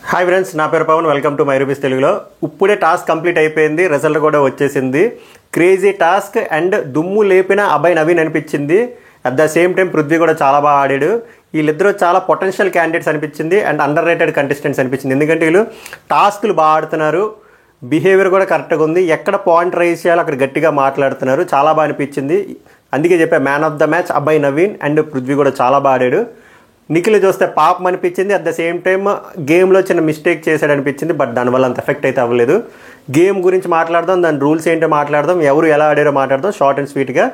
Hi friends, నా పేరు Pavan. Welcome to my rupees తెలుగులో. ఇప్పుడే టాస్క్ కంప్లీట్ అయిపోయింది, రిజల్ట్ కూడా వచ్చేసింది. క్రేజీ టాస్క్ అండ్ దుమ్ము లేపిన అభయ్ నవీన్ అనిపించింది. At the same time Prithvi కూడా చాలా బాగా ఆడాడు. వీళ్ళిద్దరూ చాలా పొటెన్షియల్ క్యాండిడేట్స్ అనిపించింది అండ్ అండర్ రేటెడ్ కంటెస్టెంట్స్ అనిపించింది. ఎందుకంటే వీళ్ళు టాస్క్లు బాగా ఆడుతున్నారు, బిహేవియర్ కూడా కరెక్ట్గా ఉంది, ఎక్కడ పాయింట్ రైజ్ చేయాలో అక్కడ గట్టిగా మాట్లాడుతున్నారు. చాలా బాగా అనిపించింది. అందుకే చెప్పా man of the match Abhay Naveen and Prithvi కూడా చాలా బాగా ఆడాడు. నిఖిల్ చూస్తే పాపం అనిపించింది. అట్ ద సేమ్ టైమ్ గేమ్లో చిన్న మిస్టేక్ చేశాడు అనిపించింది, బట్ దానివల్ల అంత ఎఫెక్ట్ అయితే అవ్వలేదు. గేమ్ గురించి మాట్లాడదాం, దాని రూల్స్ ఏంటో మాట్లాడదాం, ఎవరు ఎలా ఆడారో మాట్లాడదాం. షార్ట్ అండ్ స్వీట్గా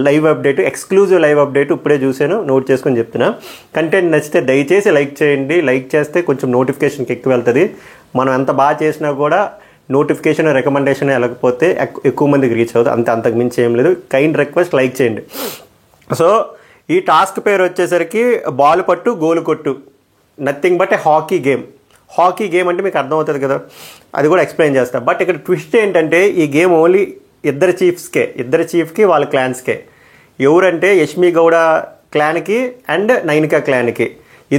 live update, exclusive live update ఇప్పుడే చూసాను, నోట్ చేసుకొని చెప్తున్నా. కంటెంట్ నచ్చితే దయచేసి లైక్ చేయండి. లైక్ చేస్తే కొంచెం నోటిఫికేషన్కి ఎక్కువ వెళ్తుంది. మనం ఎంత బాగా చేసినా కూడా నోటిఫికేషన్ రికమెండేషన్ వెళ్ళకపోతే ఎక్కువ మందికి రీచ్ అవుతుంది. అంతకు మించి ఏం లేదు. కైండ్ రిక్వెస్ట్, లైక్ చేయండి. సో ఈ టాస్క్ పేరు వచ్చేసరికి బాల్ పట్టు గోలు కొట్టు, nothing but A hockey game. Hockey game అంటే మీకు అర్థమవుతుంది కదా, అది కూడా ఎక్స్ప్లెయిన్ చేస్తా. బట్ ఇక్కడ ట్విస్ట్ ఏంటంటే ఈ గేమ్ ఓన్లీ ఇద్దరు చీఫ్కి వాళ్ళ క్లాన్స్కే. ఎవరంటే యష్మి గౌడ క్లాన్కి అండ్ నైనికా క్లాన్కి.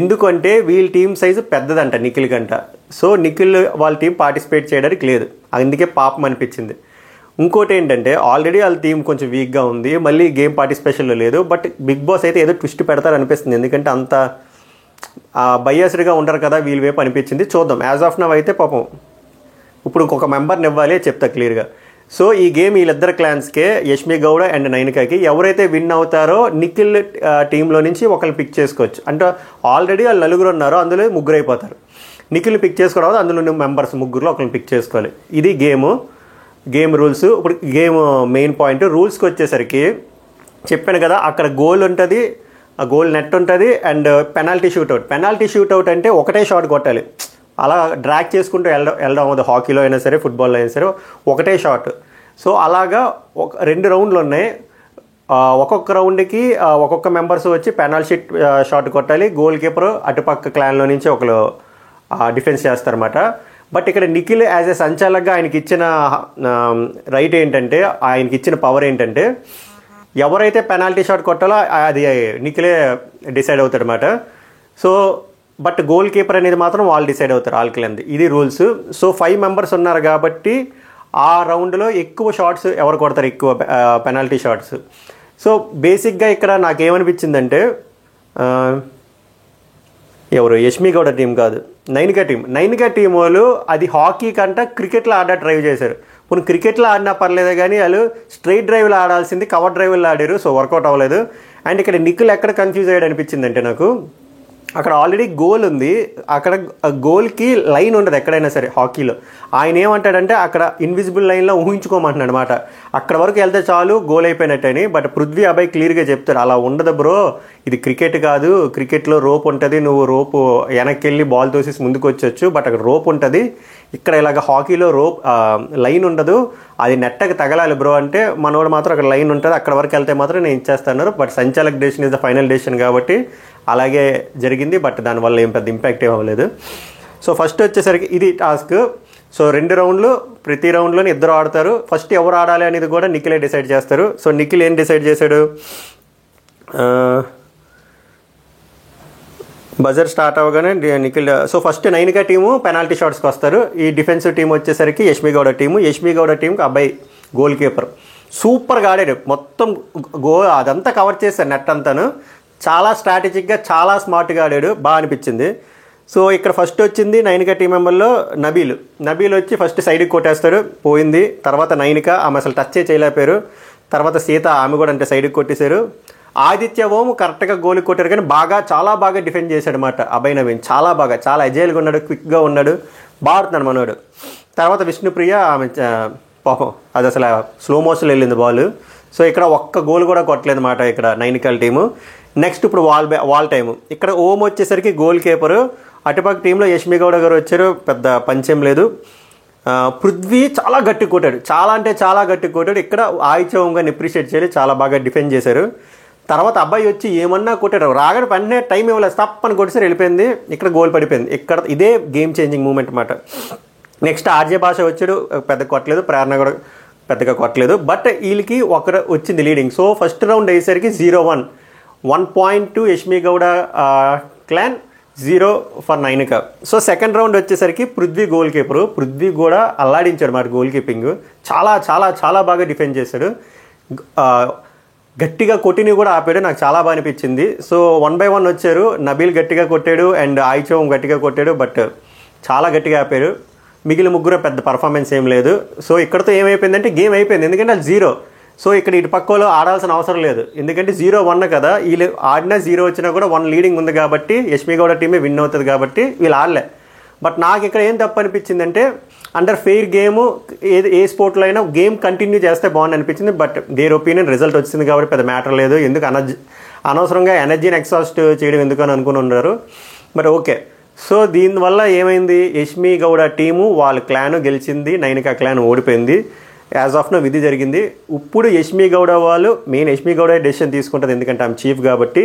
ఎందుకంటే వీళ్ళ టీం సైజు పెద్దదంట నిఖిల్ కంట. సో నిఖిల్ వాళ్ళ టీం పార్టిసిపేట్ చేయడానికి లేదు, అందుకే పాపం అనిపించింది. ఇంకోటి ఏంటంటే ఆల్రెడీ వాళ్ళ టీం కొంచెం వీక్గా ఉంది, మళ్ళీ గేమ్ పార్టిసిపేషన్లో లేదు. బట్ బిగ్ బాస్ అయితే ఏదో ట్విస్ట్ పెడతారు అనిపిస్తుంది, ఎందుకంటే అంత బయాస్డ్గా ఉండరు కదా వీళ్ళ వైపు అనిపించింది. చూద్దాం. యాజ్ ఆఫ్ నవ్ అయితే పాపం ఇప్పుడు ఇంకొక మెంబర్ని ఇవ్వాలి, చెప్తా క్లియర్గా. సో ఈ గేమ్ వీళ్ళిద్దరు క్లాన్స్కే, యష్మి గౌడ అండ్ నైనికాకి. ఎవరైతే విన్ అవుతారో నిఖిల్ టీంలో నుంచి ఒకరిని పిక్ చేసుకోవచ్చు. అంటే ఆల్రెడీ వాళ్ళు నలుగురు ఉన్నారు, అందులో ముగ్గురు అయిపోతారు. నిఖిల్ పిక్ చేసుకోవడం, అందులో మెంబర్స్ ముగ్గురులో ఒకరిని పిక్ చేసుకోవాలి. ఇది గేమ్ రూల్స్. ఇప్పుడు గేమ్ మెయిన్ పాయింట్ రూల్స్కి వచ్చేసరికి చెప్పాను కదా, అక్కడ గోల్ ఉంటుంది, ఆ గోల్ నెట్ ఉంటుంది అండ్ పెనాల్టీ షూట్అవుట్ అంటే ఒకటే షాట్ కొట్టాలి. అలా డ్రాగ్ చేసుకుంటూ వెళ్ళడం అవుతుంది. హాకీలో అయినా సరే, ఫుట్బాల్లో అయినా సరే ఒకటే షాట్. సో అలాగా రెండు రౌండ్లు ఉన్నాయి. ఒక్కొక్క రౌండ్కి ఒక్కొక్క మెంబర్స్ వచ్చి పెనాల్టీ షాట్ కొట్టాలి. గోల్ కీపర్ అటుపక్క క్లాన్లో నుంచి ఒకరు డిఫెన్స్ చేస్తారన్నమాట. బట్ ఇక్కడ నిఖిల్ యాజ్ ఎ సంచాలకుగా ఆయనకి ఇచ్చిన రైట్ ఏంటంటే, ఆయనకి ఇచ్చిన పవర్ ఏంటంటే, ఎవరైతే పెనాల్టీ షాట్ కొట్టాలో అది నిఖిలే డిసైడ్ అవుతాడు అనమాట. సో బట్ గోల్ కీపర్ అనేది మాత్రం వాళ్ళు డిసైడ్ అవుతారు, ఆల్కిలంది. ఇది రూల్స్. సో 5 మెంబర్స్ ఉన్నారు కాబట్టి ఆ రౌండ్లో ఎక్కువ షాట్స్ ఎవరు కొడతారు, ఎక్కువ పెనాల్టీ షాట్స్. సో బేసిక్గా ఇక్కడ నాకేమనిపించిందంటే, ఎవరు యష్మి గౌడ టీం కాదు, నైనికా టీం వాళ్ళు అది హాకీ కంటే క్రికెట్లో ఆడ డ్రైవ్ చేశారు. ఇప్పుడు క్రికెట్లో ఆడినా పర్లేదు, కానీ వాళ్ళు స్ట్రైట్ డ్రైవ్లో ఆడాల్సింది కవర్ డ్రైవ్లో ఆడారు. సో వర్కౌట్ అవ్వలేదు. అండ్ ఇక్కడ నిఖిల్ ఎక్కడ కన్ఫ్యూజ్ అయ్యాడు అనిపించిందంటే నాకు, అక్కడ ఆల్రెడీ గోల్ ఉంది, అక్కడ గోల్కి లైన్ ఉండదు ఎక్కడైనా సరే హాకీలో. ఆయన ఏమంటాడంటే అక్కడ ఇన్విజిబుల్ లైన్లో ఊహించుకోమంటున్నాడు అనమాట. అక్కడ వరకు వెళ్తే చాలు గోల్ అయిపోయినట్టని. బట్ పృథ్వీ అభయ్ క్లియర్గా చెప్తాడు, అలా ఉండదు బ్రో, ఇది క్రికెట్ కాదు, క్రికెట్లో రోప్ ఉంటుంది, నువ్వు రోపు వెనక్కి వెళ్ళి బాల్ తోసేసి ముందుకు వచ్చొచ్చు, బట్ అక్కడ రోప్ ఉంటుంది. ఇక్కడ ఇలాగ హాకీలో రోప్ లైన్ ఉండదు, అది నెట్టకి తగలాలి బ్రో అంటే, మనోడు మాత్రం అక్కడ లైన్ ఉంటుంది, అక్కడ వరకు వెళ్తే మాత్రం నేను ఇచ్చేస్తాను. But sanchalak decision is the final decision కాబట్టి అలాగే జరిగింది. బట్ దానివల్ల ఏం పెద్ద ఇంపాక్ట్ ఏం అవ్వలేదు. సో ఫస్ట్ వచ్చేసరికి ఇది టాస్క్. సో 2 రౌండ్లు, ప్రతి రౌండ్లోనే ఇద్దరు ఆడతారు. ఫస్ట్ ఎవరు ఆడాలి అనేది కూడా నిఖిలే డిసైడ్ చేస్తారు. సో నిఖిల్ ఏం డిసైడ్ చేశాడు, బజర్ స్టార్ట్ అవ్వగానే Nikhil. So first Nainika team penalty షాట్స్కి వస్తారు. ఈ డిఫెన్సివ్ టీం వచ్చేసరికి యష్మి గౌడ టీంకి అబ్బాయి గోల్ కీపర్ సూపర్గా ఆడాడు. మొత్తం అదంతా కవర్ చేశారు, నెట్ అంతాను. చాలా స్ట్రాటజిక్గా, చాలా స్మార్ట్గా ఆడాడు, బాగా అనిపించింది. సో ఇక్కడ ఫస్ట్ వచ్చింది నైనికా టీం మెంబర్లో నబీల్ వచ్చి ఫస్ట్ సైడ్కి కొట్టేస్తాడు, పోయింది. తర్వాత నైనికా, ఆమె అసలు టచ్ చేయలేకపోయారు. తర్వాత సీత, ఆమె కూడా అంటే సైడ్కి కొట్టేశారు. ఆదిత్య ఓం కరెక్ట్గా గోల్ కొట్టారు, కానీ చాలా బాగా డిఫెండ్ చేశాడు అనమాట అభయ్ నవీన్. చాలా అజైల్గా ఉన్నాడు, క్విక్గా ఉన్నాడు, బాగుతున్నాడు మనోడు. తర్వాత విష్ణుప్రియ, ఆమె పాపం అది అసలు స్లో మోషన్లో వెళ్ళింది బాల్. సో ఇక్కడ ఒక్క గోల్ కూడా కొట్టలేదు అనమాట ఇక్కడ నైనికాల టీము. నెక్స్ట్ ఇప్పుడు వాల్ టైము. ఇక్కడ ఓం వచ్చేసరికి గోల్ కీపరు, అటుపక్క టీంలో యష్మి గౌడ గారు వచ్చారు, పెద్ద పంచేం లేదు. పృథ్వీ చాలా గట్టి కొట్టాడు, చాలా గట్టి కొట్టాడు. ఇక్కడ ఆదిత్య ఓం గారిని అప్రిషియేట్ చేయాలి, చాలా బాగా డిఫెండ్ చేశారు. తర్వాత అబ్బాయి వచ్చి ఏమన్నా కొట్టాడు, రాగానే వెంటనే టైం ఇవ్వలేదు, స్టప్ అని కొట్టేసరి వెళ్ళిపోయింది. ఇక్కడ గోల్ పడిపోయింది. ఇక్కడ ఇదే గేమ్ చేంజింగ్ మూమెంట్ అన్నమాట. నెక్స్ట్ ఆర్జే భాష వచ్చాడు, పెద్ద కొట్టలేదు. ప్రేరణ కూడా పెద్దగా కొట్టలేదు. బట్ వీళ్ళకి ఒకరు వచ్చింది లీడింగ్. సో ఫస్ట్ రౌండ్ అయ్యేసరికి 0-1 1 point to Yashmi Gowda clan, 0 for Nainika. So second round వచ్చేసరికి పృథ్వీ గోల్ కీపరు. పృథ్వీ కూడా అల్లాడించాడు మరి గోల్ కీపింగ్. చాలా చాలా చాలా బాగా డిఫెండ్ చేశాడు. గట్టిగా కొట్టిని కూడా ఆపాడు. నాకు చాలా బాగా అనిపించింది. సో 1 by 1 వచ్చారు. నబీల్ గట్టిగా కొట్టాడు అండ్ ఆయిచోమ్ గట్టిగా కొట్టాడు. బట్ చాలా గట్టిగా ఆపారు. మిగిలిన ముగ్గురు పెద్ద పర్ఫార్మెన్స్ ఏం లేదు. సో ఇక్కడతో ఏమైపోయిందంటే గేమ్ అయిపోయింది. ఎందుకంటే అది 0. సో ఇక్కడ ఇటు పక్కలో ఆడాల్సిన అవసరం లేదు. ఎందుకంటే 0-1 కదా, వీళ్ళు ఆడినా 0 వచ్చినా కూడా 1 లీడింగ్ ఉంది కాబట్టి యష్మి గౌడ టీమే విన్ అవుతుంది కాబట్టి వీళ్ళు ఆడలే. బట్ నాకు ఇక్కడ ఏం తప్పు అనిపించిందంటే అండర్ ఫెయిర్ గేమ్ ఏ స్పోర్ట్లో అయినా గేమ్ కంటిన్యూ చేస్తే బాగుంది అనిపించింది. బట్ దేర్ ఒపీనియన్ రిజల్ట్ వచ్చింది కాబట్టి పెద్ద మ్యాటర్ లేదు. ఎందుకు అనవసరంగా ఎనర్జీని ఎగ్జాస్ట్ చేయడం ఎందుకు అని అనుకుని ఉన్నారు. But okay. సో దీనివల్ల ఏమైంది, యష్మి గౌడ టీము వాళ్ళ క్లాన్ గెలిచింది, నైనికా క్లాన్ ఓడిపోయింది. యాజ్ ఆఫ్ నో విధి జరిగింది. ఇప్పుడు యష్మి గౌడ వాళ్ళు మెయిన్ యష్మి గౌడ డెసిషన్ తీసుకుంటుంది, ఎందుకంటే ఆమె చీఫ్ కాబట్టి.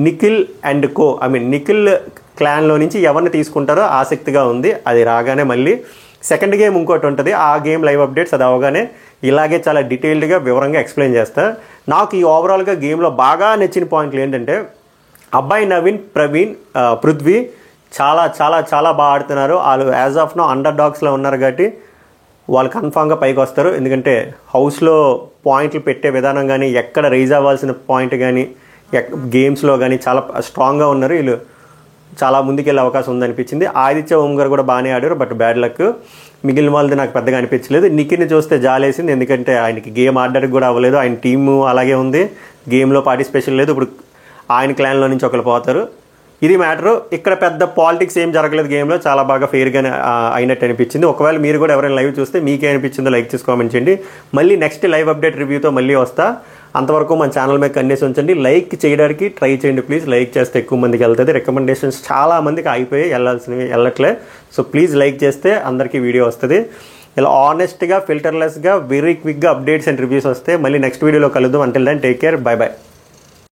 నిఖిల్ అండ్ కో నిఖిల్ క్లాన్లో నుంచి ఎవరిని తీసుకుంటారో ఆసక్తిగా ఉంది. అది రాగానే మళ్ళీ సెకండ్ గేమ్ ఇంకోటి ఉంటుంది. ఆ గేమ్ లైవ్ అప్డేట్స్ అది అవగానే ఇలాగే చాలా డీటెయిల్డ్గా వివరంగా ఎక్స్ప్లెయిన్ చేస్తా. నాకు ఈ ఓవరాల్గా గేమ్లో బాగా నచ్చిన పాయింట్లు ఏంటంటే అబ్బాయి నవీన్, పృథ్వీ చాలా చాలా చాలా బాగా ఆడుతున్నారు. వాళ్ళు యాజ్ ఆఫ్ నో అండర్ డాగ్స్లో ఉన్నారు కాబట్టి వాళ్ళు కన్ఫామ్గా పైకి వస్తారు. ఎందుకంటే హౌస్లో పాయింట్లు పెట్టే విధానం కానీ, ఎక్కడ రైజ్ అవ్వాల్సిన పాయింట్ కానీ, గేమ్స్లో కానీ చాలా స్ట్రాంగ్గా ఉన్నారు. వీళ్ళు చాలా ముందుకెళ్ళే అవకాశం ఉందనిపించింది. ఆదిత్య ఓం గారు కూడా బాగానే ఆడారు. But bad luck. మిగిలిన వాళ్ళది నాకు పెద్దగా అనిపించలేదు. నిఖిల్ని చూస్తే జాలేసింది, ఎందుకంటే ఆయనకి గేమ్ ఆడడానికి కూడా అవ్వలేదు. ఆయన టీము అలాగే ఉంది, గేమ్లో పార్టిసిపేషన్ లేదు. ఇప్పుడు ఆయన క్లాన్లో నుంచి ఒకరు పోతారు. ఇది మ్యాటరు. ఇక్కడ పెద్ద పాలిటిక్స్ ఏం జరగలేదు గేమ్లో. చాలా బాగా ఫెయిర్గానే అయినట్టు అనిపించింది. ఒకవేళ మీరు కూడా ఎవరైనా లైవ్ చూస్తే మీకే అనిపించిందో లైక్ చేసి కామెంట్ చేయండి. మళ్ళీ నెక్స్ట్ లైవ్ అప్డేట్ రివ్యూతో మళ్ళీ వస్తా. అంతవరకు మన ఛానల్ మీద కన్నేసి ఉంచండి. లైక్ చేయడానికి ట్రై చేయండి ప్లీజ్. లైక్ చేస్తే ఎక్కువ మందికి వెళ్తుంది. రికమెండేషన్స్ చాలా మందికి అయిపోయి వెళ్ళట్లే. సో ప్లీజ్ లైక్ చేస్తే అందరికీ వీడియో వస్తుంది. ఇలా ఆనెస్ట్గా, ఫిల్టర్లెస్గా, వెరీ క్విక్గా అప్డేట్స్ అండ్ రివ్యూస్ వస్తే మళ్ళీ నెక్స్ట్ వీడియోలో కలుద్దాం. Until then take care, bye by.